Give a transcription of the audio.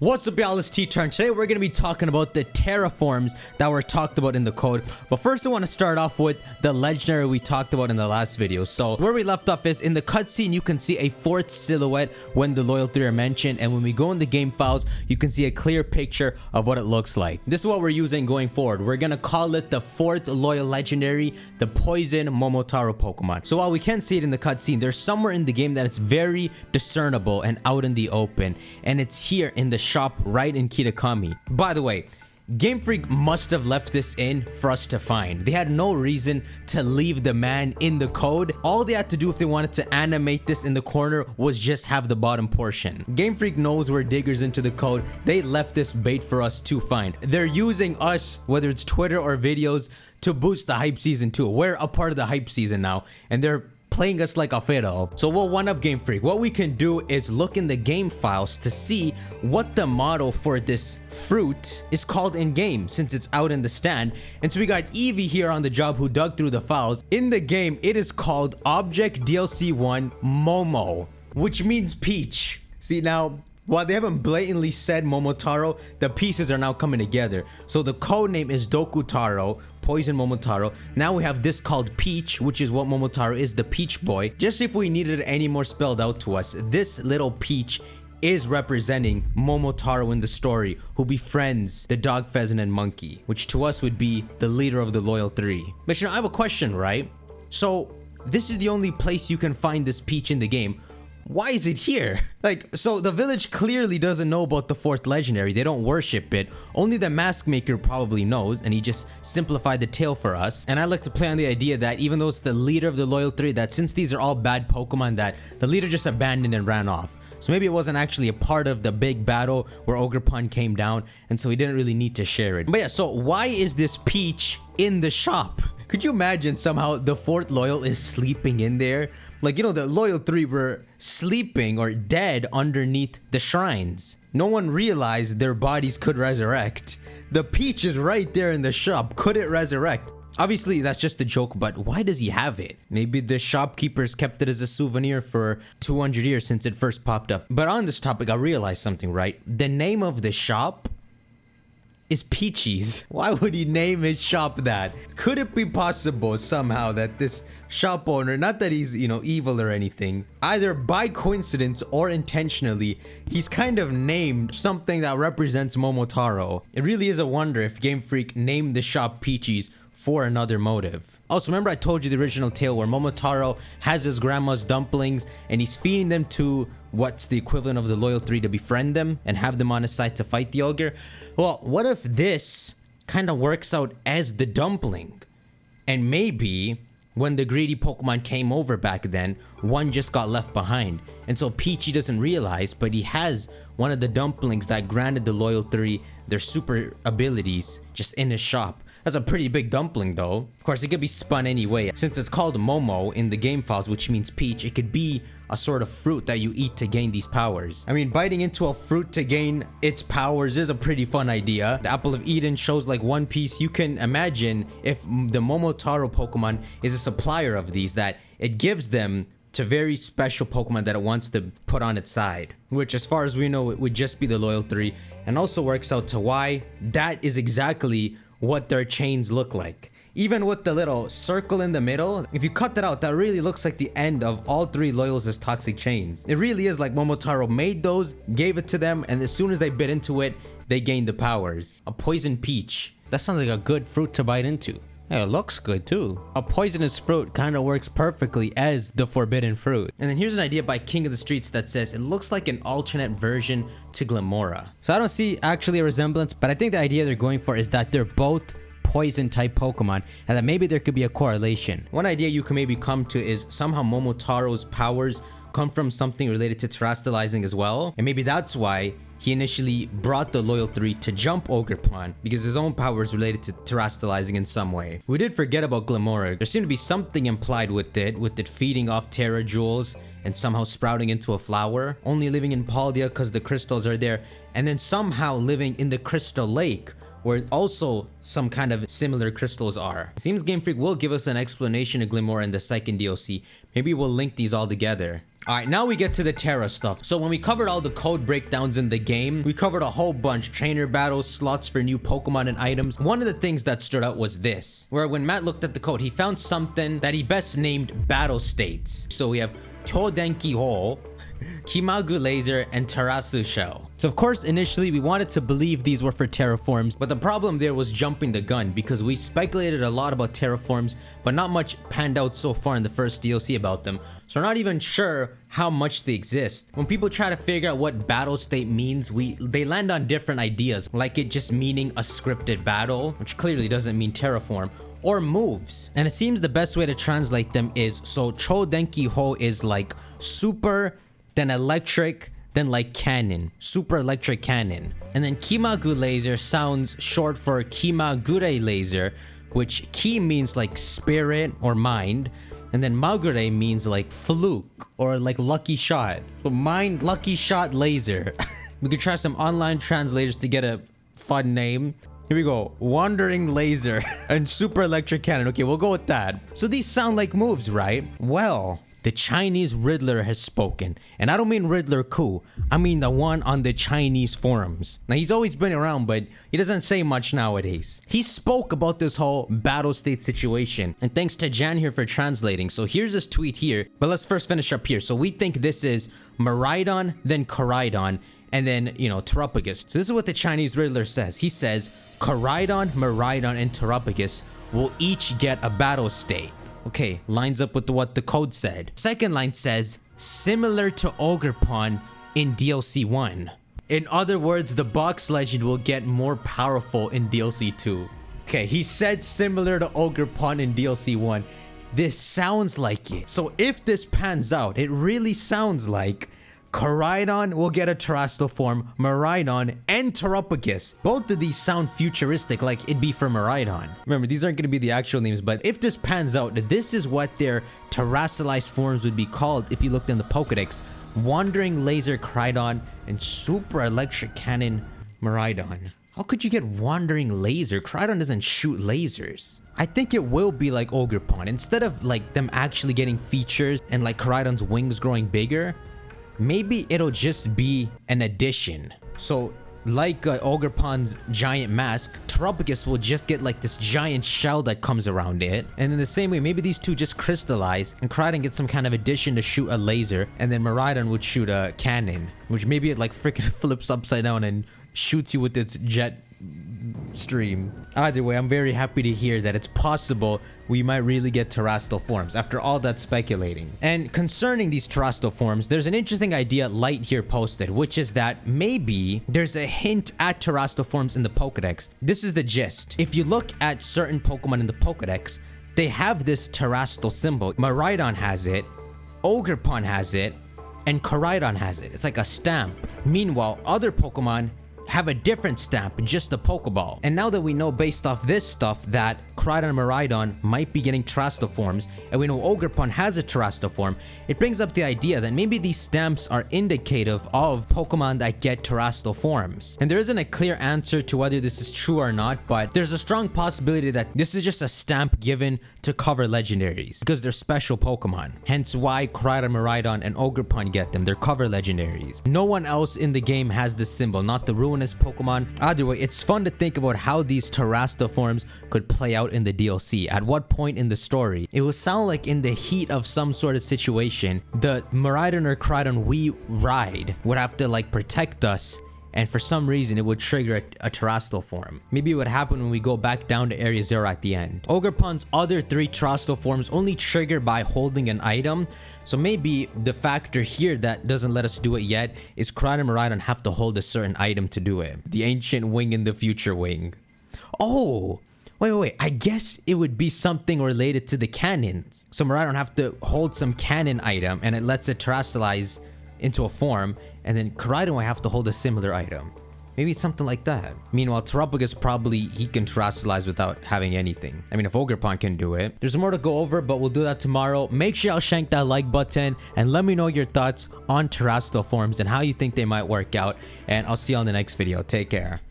What's up, y'all? It's T-Turn. Today we're going to be talking about the terraforms that were talked about in the code. But first I want to start off with the legendary we talked about in the last video. So where we left off is in the cutscene you can see a fourth silhouette when the loyal three are mentioned, and when we go in the game files you can see a clear picture of what it looks like. This is what we're using going forward. We're going to call it the fourth loyal legendary, the poison Momotaro Pokemon. So while we can't see it in the cutscene, there's somewhere in the game that it's very discernible and out in the open, and it's here in the shop right in Kitakami. By the way, Gamefreak must have left this in for us to find. They had no reason to leave the man in the code. All they had to do if they wanted to animate this in the corner was just have the bottom portion. Gamefreak knows we're diggers into the code. They left this bait for us to find. They're using us, whether it's Twitter or videos, to boost the hype season too. We're a part of the hype season now, and they're playing us like a fiddle. So we'll one-up Gamefreak. What we can do is look in the game files to see what the model for this fruit is called in game, since it's out in the stand. And so we got Evie here on the job who dug through the files. In the game it is called Object DLC 1 Momo, which means peach. See, now while they haven't blatantly said Momotaro, the pieces are now coming together. So the code name is Dokutaro, Poison Momotaro. Now we have this called Peach, which is what Momotaro is, the Peach Boy. Just if we needed it any more spelled out to us, this little Peach is representing Momotaro in the story, who befriends the dog, pheasant, and monkey, which to us would be the leader of the Loyal Three. But you know, I have a question, right? So this is the only place you can find this Peach in the game. Why is it here? Like, so the village clearly doesn't know about the fourth legendary. They don't worship it. Only the mask maker probably knows, and he just simplified the tale for us. And I like to play on the idea that even though it's the leader of the Loyal Three, that since these are all bad Pokemon, that the leader just abandoned and ran off. So maybe it wasn't actually a part of the big battle where Ogerpon came down, and so he didn't really need to share it. But yeah, so why is this Peach in the shop? Could you imagine somehow the fourth loyal is sleeping in there? Like, you know, the loyal three were sleeping or dead underneath the shrines. No one realized their bodies could resurrect. The Peach is right there in the shop. Could it resurrect? Obviously, that's just a joke, but why does he have it? Maybe the shopkeepers kept it as a souvenir for 200 years since it first popped up. But on this topic, I realized something, right? The name of the shop is Peaches. Why would he name his shop that? Could it be possible somehow that this shop owner, not that he's, you know, evil or anything, either by coincidence or intentionally, he's kind of named something that represents Momotaro? It really is a wonder if Gamefreak named the shop Peaches for another motive. Also, remember I told you the original tale where Momotaro has his grandma's dumplings and he's feeding them to what's the equivalent of the Loyal Three to befriend them and have them on his side to fight the ogre? Well, what if this kind of works out as the dumpling? And maybe when the greedy Pokemon came over back then, one just got left behind. And so Peachy doesn't realize, but he has one of the dumplings that granted the Loyal Three their super abilities just in his shop. That's a pretty big dumpling though. Of course, it could be spun anyway. Since it's called Momo in the game files, which means peach, it could be a sort of fruit that you eat to gain these powers. I mean, biting into a fruit to gain its powers is a pretty fun idea. The Apple of Eden shows like One Piece. You can imagine if the Momotaro Pokemon is a supplier of these, that it gives them to very special Pokemon that it wants to put on its side, which as far as we know it would just be the Loyal Three, and also works out to why that is exactly what their chains look like. Even with the little circle in the middle, if you cut that out, that really looks like the end of all three loyals as toxic chains. It really is like Momotaro made those, gave it to them, and as soon as they bit into it, they gained the powers. A poison peach. That sounds like a good fruit to bite into. Hey, it looks good too. A poisonous fruit kind of works perfectly as the forbidden fruit. And then here's an idea by King of the Streets that says it looks like an alternate version to Glamora. So I don't see actually a resemblance, but I think the idea they're going for is that they're both poison type Pokemon and that maybe there could be a correlation. One idea you can maybe come to is somehow Momotaro's powers come from something related to terrastalizing as well, and maybe that's why he initially brought the Loyal Three to jump Ogerpon, because his own power is related to terrastalizing in some way. We did forget about Glamora. There seemed to be something implied with it feeding off Terra Jewels and somehow sprouting into a flower, only living in Paldea because the crystals are there, and then somehow living in the Crystal Lake, where also some kind of similar crystals are. It seems Gamefreak will give us an explanation of Glamora in the second DLC. Maybe we'll link these all together. Alright, now we get to the Terra stuff. So when we covered all the code breakdowns in the game, we covered a whole bunch. Trainer battles, slots for new Pokemon and items. One of the things that stood out was this, where when Matt looked at the code, he found something that he best named battle states. So we have Kyodenki Ho, Kimagu Laser, and Terasu Shell. So of course, initially we wanted to believe these were for terraforms, but the problem there was jumping the gun because we speculated a lot about terraforms, but not much panned out so far in the first DLC about them. So we're not even sure how much they exist. When people try to figure out what battle state means, they land on different ideas, like it just meaning a scripted battle, which clearly doesn't mean terraform, or moves. And it seems the best way to translate them is, so Chodenki Ho is like super, then electric, then like cannon, super electric cannon. And then Kimagu Laser sounds short for Kimagure Laser, which Ki means like spirit or mind, and then Magure means like fluke or like lucky shot. So mind, lucky shot, laser. We could try some online translators to get a fun name. Here we go. Wandering Laser and Super Electric Cannon. Okay, we'll go with that. So these sound like moves, right? Well, the Chinese Riddler has spoken. And I don't mean Riddler Ku. I mean the one on the Chinese forums. Now, he's always been around, but he doesn't say much nowadays. He spoke about this whole battle state situation. And thanks to Jan here for translating. So here's his tweet here. But let's first finish up here. So we think this is Miraidon, then Koraidon, and then, you know, Terrapagus. So this is what the Chinese Riddler says. He says, Koraidon, Miraidon, and Terrapagus will each get a battle state. Okay, lines up with what the code said. Second line says, similar to Ogerpon in DLC 1. In other words, the box legend will get more powerful in DLC 2. Okay, he said similar to Ogerpon in DLC 1. This sounds like it. So if this pans out, it really sounds like Koraidon will get a Terastal Form, Miraidon, and Terrapagus. Both of these sound futuristic, like it'd be for Miraidon. Remember, these aren't going to be the actual names, but if this pans out, this is what their terastalized forms would be called if you looked in the Pokedex. Wandering Laser Koraidon and Super Electric Cannon Miraidon. How could you get Wandering Laser? Koraidon doesn't shoot lasers. I think it will be like Ogerpon. Instead of like them actually getting features and like Koraidon's wings growing bigger, maybe it'll just be an addition. So like Ogerpon's giant mask, Terrapagus will just get like this giant shell that comes around it. And in the same way, maybe these two just crystallize and Koraidon gets some kind of addition to shoot a laser, and then Miraidon would shoot a cannon, which maybe it like freaking flips upside down and shoots you with its jet stream. Either way, I'm very happy to hear that it's possible we might really get Terastal forms after all that speculating. And concerning these Terastal forms, there's an interesting idea Light here posted, which is that maybe there's a hint at Terastal forms in the Pokedex. This is the gist. If you look at certain Pokemon in the Pokedex, they have this Terastal symbol. Miraidon has it, Ogerpon has it, and Koraidon has it. It's like a stamp. Meanwhile, other Pokemon have a different stamp, just a Pokeball. And now that we know based off this stuff that Koraidon and Miraidon might be getting Terastal forms, and we know Ogerpon has a Terastal form, it brings up the idea that maybe these stamps are indicative of Pokemon that get Terastal forms. And there isn't a clear answer to whether this is true or not, but there's a strong possibility that this is just a stamp given to cover legendaries, because they're special Pokemon. Hence why Koraidon, Miraidon, and Ogerpon get them. They're cover legendaries. No one else in the game has this symbol, not the Ruinous Pokemon. Either way, it's fun to think about how these Terastal forms could play out in the DLC. At what point in the story? It would sound like in the heat of some sort of situation, the Miraidon or Koraidon we ride would have to like protect us, and for some reason it would trigger a Terastal form. Maybe it would happen when we go back down to Area 0 at the end. Ogerpon's other 3 Terastal forms only trigger by holding an item, so maybe the factor here that doesn't let us do it yet is Koraidon and Miraidon have to hold a certain item to do it. The ancient wing and the future wing. Oh! Wait, I guess it would be something related to the cannons. So Miraidon have to hold some cannon item and it lets it terastalize into a form, and then Koraidon will have to hold a similar item. Maybe it's something like that. Meanwhile, Terrapagus probably he can terastalize without having anything. I mean, if Ogerpon can do it. There's more to go over, but we'll do that tomorrow. Make sure y'all shank that like button and let me know your thoughts on Terastal forms and how you think they might work out. And I'll see you on the next video. Take care.